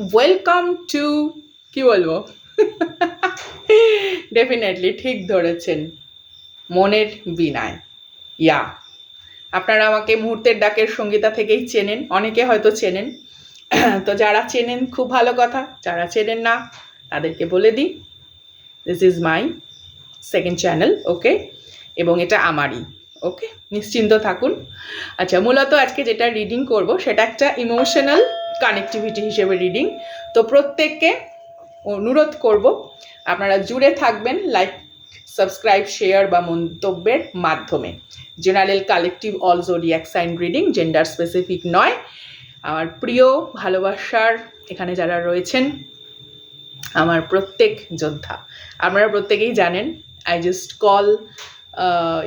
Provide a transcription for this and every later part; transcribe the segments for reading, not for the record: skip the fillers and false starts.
Welcome to, কি বলবো, definitely ঠিক ধরেছেন, মনের বীণায়। ইয়া, আপনারা আমাকে মুহূর্তের ডাকের সঙ্গীতা থেকেই চেনেন, অনেকে হয়তো চেনেন। তো যারা চেনেন খুব ভালো কথা, যারা চেনেন না তাদেরকে বলে দিই, this is my second channel, okay, এবং এটা আমারই, ওকে, নিশ্চিন্ত থাকুন। আচ্ছা, মূলত আজকে যেটা রিডিং করব সেটা একটা ইমোশনাল কানেক্টিভিটি হিসেবে রিডিং। তো প্রত্যেককে অনুরোধ করব আপনারা জুড়ে থাকবেন, লাইক, সাবস্ক্রাইব, শেয়ার বা মন্তব্যের মাধ্যমে। General collective all zodiac sign reading, gender specific নয়। আমার প্রিয় ভালোবাসার এখানে যারা রয়েছেন, আমার প্রত্যেক যোদ্ধা, আপনারা প্রত্যেকেই জানেন, আই জাস্ট কল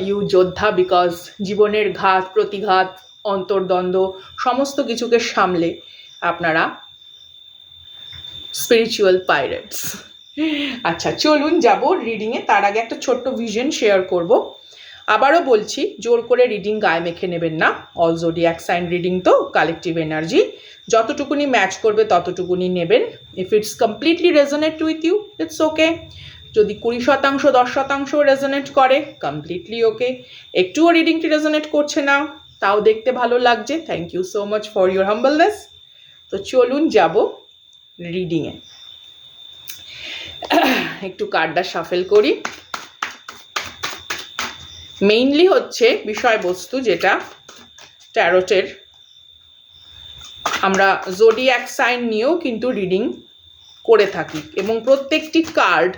ইউ যোদ্ধা বিকজ জীবনের ঘাত প্রতিঘাত অন্তর্দ্বন্দ্ব সমস্ত কিছুকে সামলে আপনারা স্পিরিচুয়াল পাইরেটস। আচ্ছা, চলুন যাব রিডিংয়ে। তার আগে একটা ছোট্ট ভিশন শেয়ার করব। আবারও বলছি, জোর করে রিডিং গায়ে মেখে নেবেন না। অল জোডিয়াক সাইন রিডিং তো কালেকটিভ এনার্জি, যতটুকুনি ম্যাচ করবে ততটুকুনি নেবেন। If it's completely resonate with you, it's okay. যদি 20%, 10% রেজোনেট করে, কমপ্লিটলি ওকে। একটুও রিডিংটি রেজোনেট করছে না, তাও দেখতে ভালো লাগছে, thank you so much for your humbleness. তো চলুন যাব রিডিংয়ে। একটু কার্ডটা শাফেল করি। মেইনলি হচ্ছে বিষয়বস্তু যেটা ট্যারোটের, আমরা জোডিয়াক সাইন নিয়েও কিন্তু রিডিং করে থাকি, এবং প্রত্যেকটি কার্ড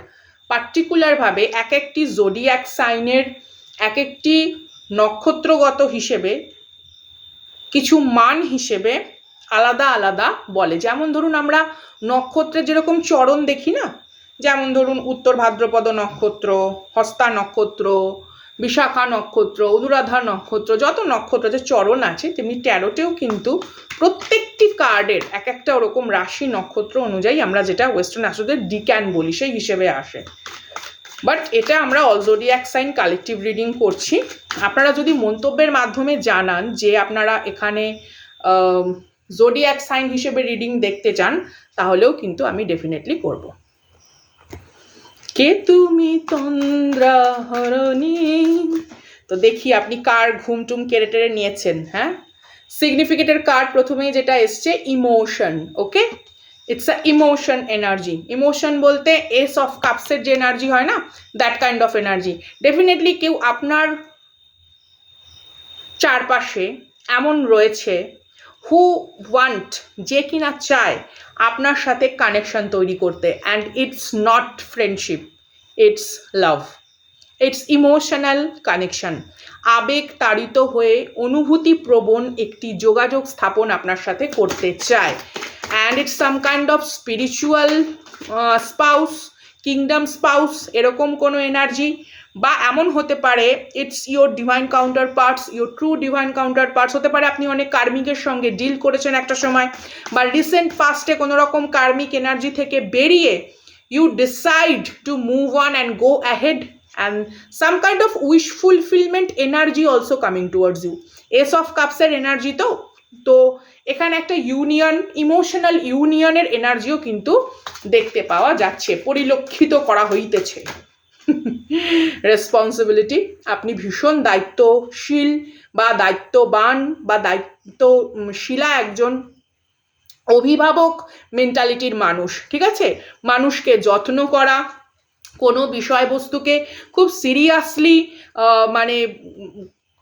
পার্টিকুলারভাবে এক একটি জোডিয়াক সাইনের এক একটি নক্ষত্রগত হিসেবে কিছু মান হিসেবে আলাদা আলাদা বলে। যেমন ধরুন, আমরা নক্ষত্রের যেরকম চরণ দেখি না, যেমন ধরুন উত্তর ভাদ্রপদ নক্ষত্র, হস্তা নক্ষত্র, বিশাখা নক্ষত্র, অনুরাধা নক্ষত্র, যত নক্ষত্র যে চরণ আছে, তেমনি ট্যারোটেও কিন্তু প্রত্যেকটি কার্ডের এক একটা ওরকম রাশি নক্ষত্র অনুযায়ী আমরা যেটা ওয়েস্টার্ন অ্যাস্ট্রোলজিতে ডিক্যান বলি, সেই হিসেবে আসে। বাট এটা আমরা all zodiac sign collective reading করছি। আপনারা যদি মন্তব্যের মাধ্যমে জানান যে আপনারা এখানে জোডিয়াক সাইন হিসেবে রিডিং দেখতে চান, তাহলেও কিন্তু আমি ডেফিনেটলি করব। কে তুমি তন্দ্রা হরণী। তো দেখি আপনি কার ঘুমটুম কেড়ে টেড়ে নিয়েছেন। হ্যাঁ, সিগনিফিকেটের কার্ড প্রথমেই যেটা এসছে, emotion. Okay, it's a emotion energy. Emotion বলতে এস অফ কাপসের যে এনার্জি হয় না, that kind of energy. Definitely কেউ আপনার চারপাশে এমন রয়েছে হু ওয়ান্ট, যে কিনা চায় আপনার সাথে কানেকশন তৈরি করতে, and it's not friendship, it's love, it's emotional connection. আবেগ তাড়িত হয়ে অনুভূতি প্রবণ একটি যোগাযোগ স্থাপন আপনার সাথে করতে চায়, and it's some kind of spiritual spouse, kingdom spouse, এরকম কোনো এনার্জি। বা এমন হতে পারে it's your divine counter parts, your true divine counter parts. হতে পারে আপনি অনেক কার্মিকের সঙ্গে ডিল করেছেন একটা সময়, বা রিসেন্ট পাস্টে কোনো রকম কার্মিক এনার্জি থেকে বেরিয়ে you decide to move on and go ahead, and some kind of wish fulfillment energy also coming towards you. Ace of Cups এর এনার্জি তো এখানে একটা ইউনিয়ন, ইমোশনাল ইউনিয়নের এনার্জিও কিন্তু দেখতে পাওয়া যাচ্ছে, পরিলক্ষিত করা হইতেছে। রেসপন্সিবিলিটি, আপনি ভীষণ দায়িত্বশীল বা দায়িত্ববান বা দায়িত্বশীলা একজন অভিভাবক মেন্টালিটির মানুষ, ঠিক আছে। মানুষকে যত্ন করা, কোনো বিষয়বস্তুকে খুব সিরিয়াসলি মানে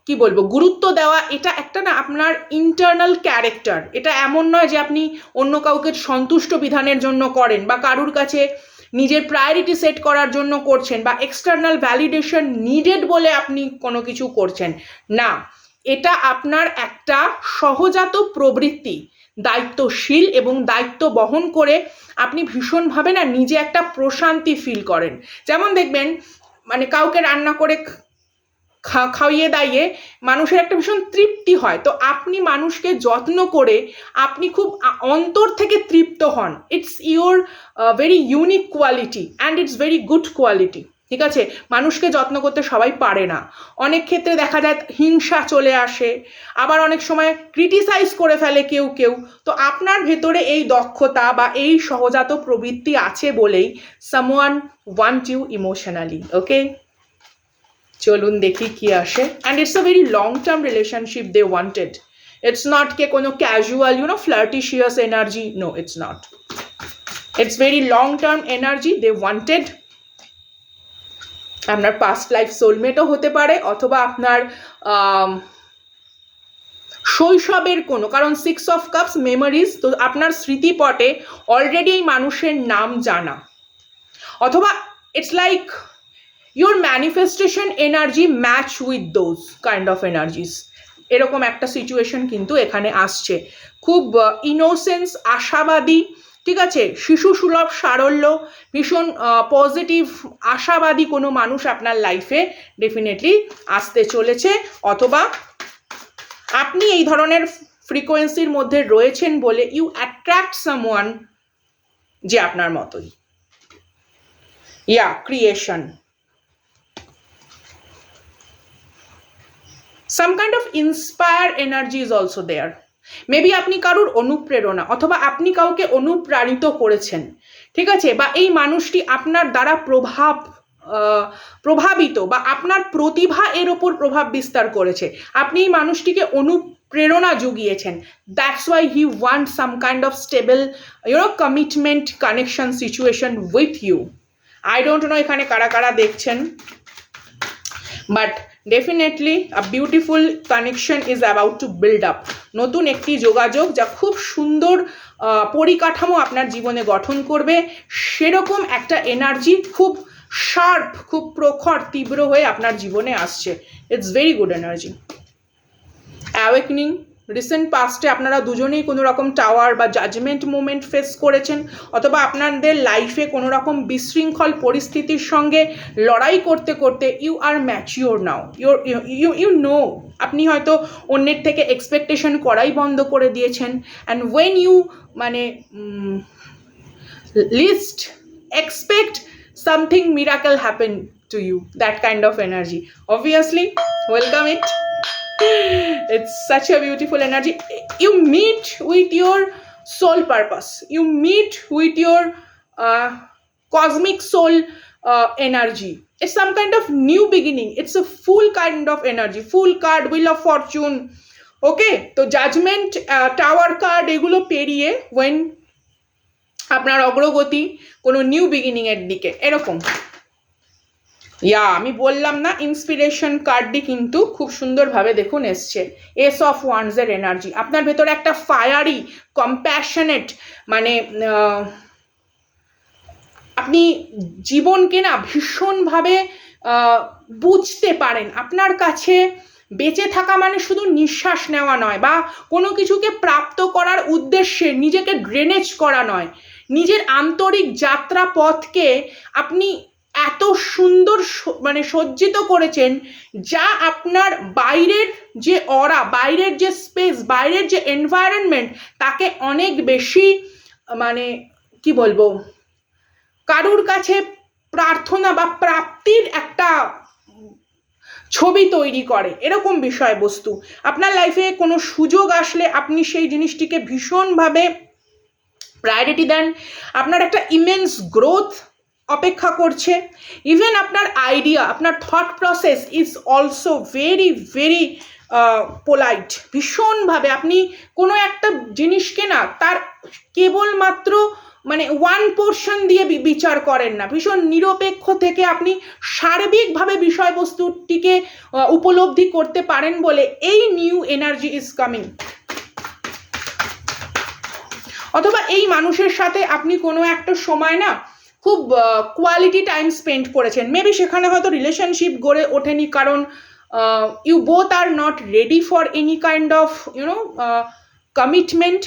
কি বলবো, গুরুত্ব দেওয়া, এটা একটা না আপনার ইন্টারনাল ক্যারেক্টার। এটা এমন নয় যে আপনি অন্য কাউকে সন্তুষ্ট বিধানের জন্য করেন, বা কারুর কাছে নিজের প্রায়োরিটি সেট করার জন্য করছেন, বা এক্সটার্নাল ভ্যালিডেশন নিডেড বলে আপনি কোনো কিছু করছেন না। এটা আপনার একটা সহজাত প্রবৃত্তি, দায়িত্বশীল এবং দায়িত্ব বহন করে আপনি ভীষণভাবে না নিজে একটা প্রশান্তি ফিল করেন। যেমন দেখবেন, মানে কাউকে রান্না করে খাইয়ে দাইয়ে মানুষের একটা ভীষণ তৃপ্তি হয়, তো আপনি মানুষকে যত্ন করে আপনি খুব অন্তর থেকে তৃপ্ত হন। It's your very unique quality and it's very good quality. ঠিক আছে, মানুষকে যত্ন করতে সবাই পারে না, অনেক ক্ষেত্রে দেখা যায় হিংসা চলে আসে, আবার অনেক সময় ক্রিটিসাইজ করে ফেলে কেউ কেউ। তো আপনার ভেতরে এই দক্ষতা বা এই সহজাত প্রবৃত্তি আছে বলেই someone want you emotionally. Okay, চলুন দেখি কি আসে। And it's a very long term relationship they wanted. It's not কে কোনো casual flirtatious energy, no it's not, it's very long term energy they wanted. আপনার পাস্ট লাইফ সোলমেটও হতে পারে, অথবা আপনার শৈশবের কোনো, কারণ 6 অফ কাপস মেমোরিজ, তো আপনার স্মৃতিপটে অলরেডি এই মানুষের নাম জানা, অথবা it's like your manifestation energy match with those kind of energies, এরকম একটা সিচুয়েশন কিন্তু এখানে আসছে। খুব ইনোসেন্স, আশাবাদী, ঠিক আছে, শিশু সুলভ সারল্য, ভীষণ পজিটিভ আশাবাদী কোনো মানুষ আপনার লাইফে ডেফিনেটলি আসতে চলেছে, অথবা আপনি এই ধরনের ফ্রিকোয়েন্সির মধ্যে রয়েছেন বলে ইউ অ্যাট্রাক্ট সামওয়ান যে আপনার মতোই। Creation, some kind of inspire energy is also there. Maybe আপনি কারুর অনুপ্রেরণা, অথবা আপনি কাউকে অনুপ্রাণিত করেছেন, ঠিক আছে, বা এই মানুষটি আপনার দ্বারা প্রভাবিত, বা আপনার প্রতিভা এর ওপর প্রভাব বিস্তার করেছে, আপনি এই মানুষটিকে অনুপ্রেরণা জুগিয়েছেন। That's why he want some kind of stable commitment connection situation with you. I don't know এখানে কারা কারা দেখছেন, but definitely a beautiful connection is about to build up. নতুন একটি যোগাযোগ যা খুব সুন্দর পরিকাঠামো আপনার জীবনে গঠন করবে, সেরকম একটা এনার্জি খুব শার্প, খুব প্রখর, তীব্র হয়ে আপনার জীবনে আসছে। It's very good energy. Awakening, recent পাস্টে আপনারা দুজনেই কোনো রকম টাওয়ার বা জাজমেন্ট মুভমেন্ট ফেস করেছেন, অথবা আপনাদের লাইফে কোনো রকম বিশৃঙ্খল পরিস্থিতির সঙ্গে লড়াই করতে করতে you are mature now, you know, আপনি হয়তো অন্যের থেকে এক্সপেকটেশন করাই বন্ধ করে দিয়েছেন, and when you least expect something miracle happen to you, that kind of energy, obviously welcome it. It's such a beautiful energy. You meet with your soul purpose, you meet with your cosmic soul energy. It's some kind of new beginning, it's a full kind of energy, full card, wheel of fortune. Okay, তো judgement, tower card, এগুলো পেরিয়ে when আপনার অগ্রগতি কোনো new beginning এর দিকে, এরকম। আমি বললাম না, ইন্সপিরেশন কার্ডটি কিন্তু খুব সুন্দরভাবে দেখুন এসছে। এস অফ ওয়ান্ডসের এনার্জি, আপনার ভেতরে একটা ফায়ারি, কম্প্যাশনেট, মানে আপনি জীবনকে না ভীষণভাবে বুঝতে পারেন। আপনার কাছে বেঁচে থাকা মানে শুধু নিঃশ্বাস নেওয়া নয়, বা কোনো কিছুকে প্রাপ্ত করার উদ্দেশ্যে নিজেকে ড্রেনেজ করা নয়, নিজের আন্তরিক যাত্রা পথকে আপনি এত সুন্দর মানে সজ্জিত করেছেন, যা আপনার বাইরের যে অরা, বাইরের যে স্পেস, বাইরের যে এনভায়রনমেন্ট, তাকে অনেক বেশি, মানে কি বলবো, কারুর কাছে প্রার্থনা বা প্রাপ্তির একটা ছবি তৈরি করে, এরকম বিষয়বস্তু। আপনার লাইফে কোনো সুযোগ আসলে আপনি সেই জিনিসটিকে ভীষণভাবে প্রায়োরিটি দেন, আপনার একটা ইমেন্স গ্রোথ অপেক্ষা করছে। ইভেন আপনার আইডিয়া, আপনার thought process is also very very polite. ভীষণভাবে আপনি কোনো একটা জিনিসকে না তার কেবলমাত্র মানে 1% দিয়ে বিচার করেন না, ভীষণ নিরপেক্ষ থেকে আপনি সার্বিকভাবে বিষয়বস্তুটিকে উপলব্ধি করতে পারেন বলে এই নিউ এনার্জি ইজ কামিং। অথবা এই মানুষের সাথে আপনি কোনো একটা সময় না খুব কোয়ালিটি টাইম স্পেন্ড করেছেন, মেবি সেখানে হয়তো রিলেশনশিপ গড়ে ওঠেনি, কারণ you both are not ready for any kind of commitment,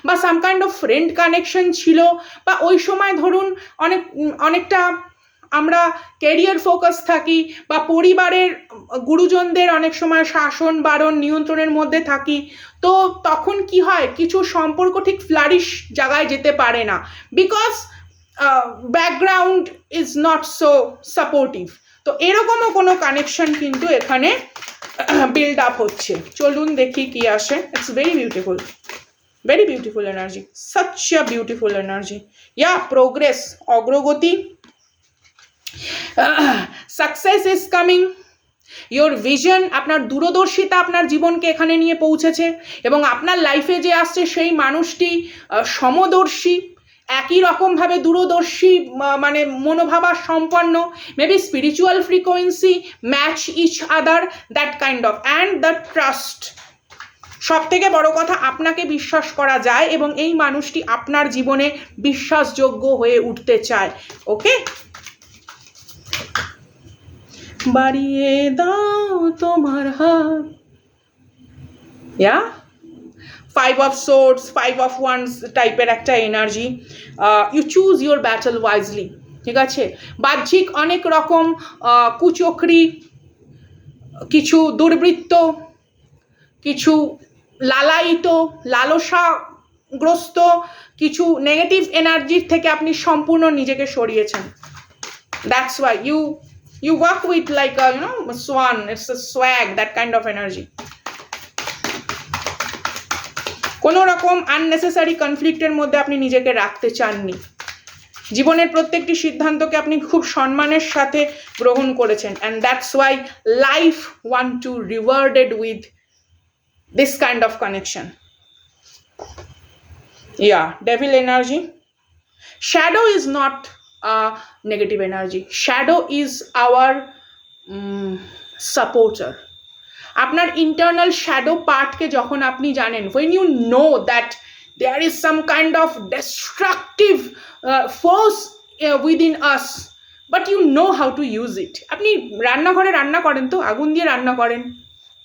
বা some kind of friend connection ছিল, বা ওই সময় ধরুন অনেকটা আমরা ক্যারিয়ার ফোকাস থাকি, বা পরিবারের গুরুজনদের অনেক সময় শাসন বারণ নিয়ন্ত্রণের মধ্যে থাকি, তো তখন কি হয়, কিছু সম্পর্ক ঠিক ফ্লারিশ জায়গায় যেতে পারে না, because background is not so supportive. তো এরকমও কোনো কানেকশন কিন্তু এখানে বিল্ড আপ হচ্ছে। চলুন দেখি কি আসে। It's very beautiful energy, such a beautiful energy. Yeah, progress, অগ্রগতি, success is coming, your vision, আপনার দূরদর্শিতা আপনার জীবনকে এখানে নিয়ে পৌঁছেছে, এবং আপনার লাইফে যে আসছে সেই মানুষটি সমদর্শী, একই রকমভাবে দূরদর্শী, মানে মনোভাবা সম্পন্ন, maybe spiritual frequency match each other, that kind of, and the trust. সব থেকে বড় কথা, আপনাকে বিশ্বাস করা যায় এবং এই মানুষটি আপনার জীবনে বিশ্বাসযোগ্য হয়ে উঠতে চায়। ওকে, বাড়িয়ে দাও তোমার হাত। ইয়া, 5 of swords, 5 of wands টাইপের একটা energy. You choose your battle wisely, ঠিক আছে? বাহ্যিক অনেক রকম কুচক্রি, কিছু দুর্বৃত্ত, কিছু লালায়িত, লালসাগ্রস্ত কিছু নেগেটিভ এনার্জির থেকে আপনি সম্পূর্ণ নিজেকে সরিয়েছেন। That's why you work with like a, you know, swan. It's a swag, that kind of energy. কোনো রকম আননেসেসারি কনফ্লিক্টের মধ্যে আপনি নিজেকে রাখতে চাননি। জীবনের প্রত্যেকটি সিদ্ধান্তকে আপনি খুব সম্মানের সাথে গ্রহণ করেছেন, and that's why life want to rewarded with this kind of connection. Yeah, devil energy. Shadow is not a negative energy. Shadow is our supporter. আপনার ইন্টারনাল শ্যাডো পার্টকে যখন আপনি জানেন, when you know that there is some kind of destructive force within us, but you know how to use it. আপনি রান্নাঘরে রান্না করেন, তো আগুন দিয়ে রান্না করেন,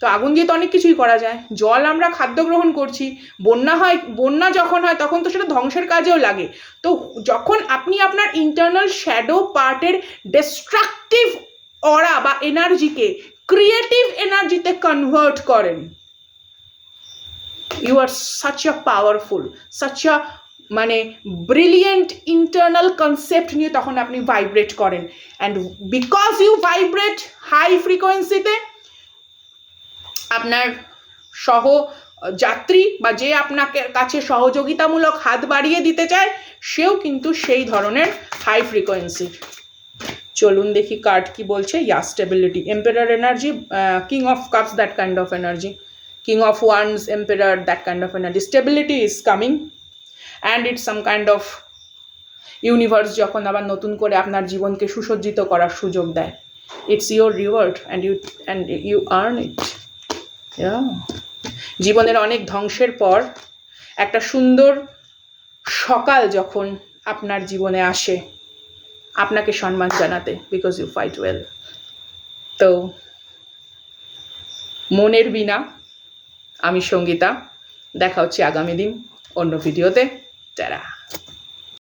তো আগুন দিয়ে তো অনেক কিছুই করা যায়। জল আমরা খাদ্য গ্রহণ করছি, বন্যা যখন হয় তখন তো সেটা ধ্বংসের কাজেও লাগে। তো যখন আপনি আপনার ইন্টারনাল শ্যাডো পার্টের ডিস্ট্রাকটিভ অরা বা এনার্জিকে ক্রিয়েটিভ এনার্জিতে কনভার্ট করেন, you are such a powerful, such a মানে ব্রিলিয়েন্ট ইন্টারনাল কনসেপ্ট নিয়ে তখন আপনি ভাইব্রেট করেন, and because you vibrate high ফ্রিকোয়েন্সিতে, আপনার সহযাত্রী বা যে আপনাকে কাছে সহযোগিতামূলক হাত বাড়িয়ে দিতে চায়, সেও কিন্তু সেই ধরনের হাই ফ্রিকোয়েন্সি। চলুন দেখি কার্ড কি বলছে। Yeah, stability, emperor energy, king of cups, that kind of energy, king of wands, emperor, that kind of energy. Stability is coming, and it's some kind of universe যখন আবার নতুন করে আপনার জীবনকে সুসজ্জিত করার সুযোগ দেয়। It's your reward, and you earn it. জীবনের অনেক ধ্বংসের পর একটা সুন্দর সকাল যখন আপনার জীবনে আসে, আপনাকে সম্মান জানাতে, বিকজ ইউ ফাইট ওয়েল। তো মনের বিনা, আমি সঙ্গীতা। দেখা হচ্ছে আগামী দিন অন্য ভিডিওতে। টাটা।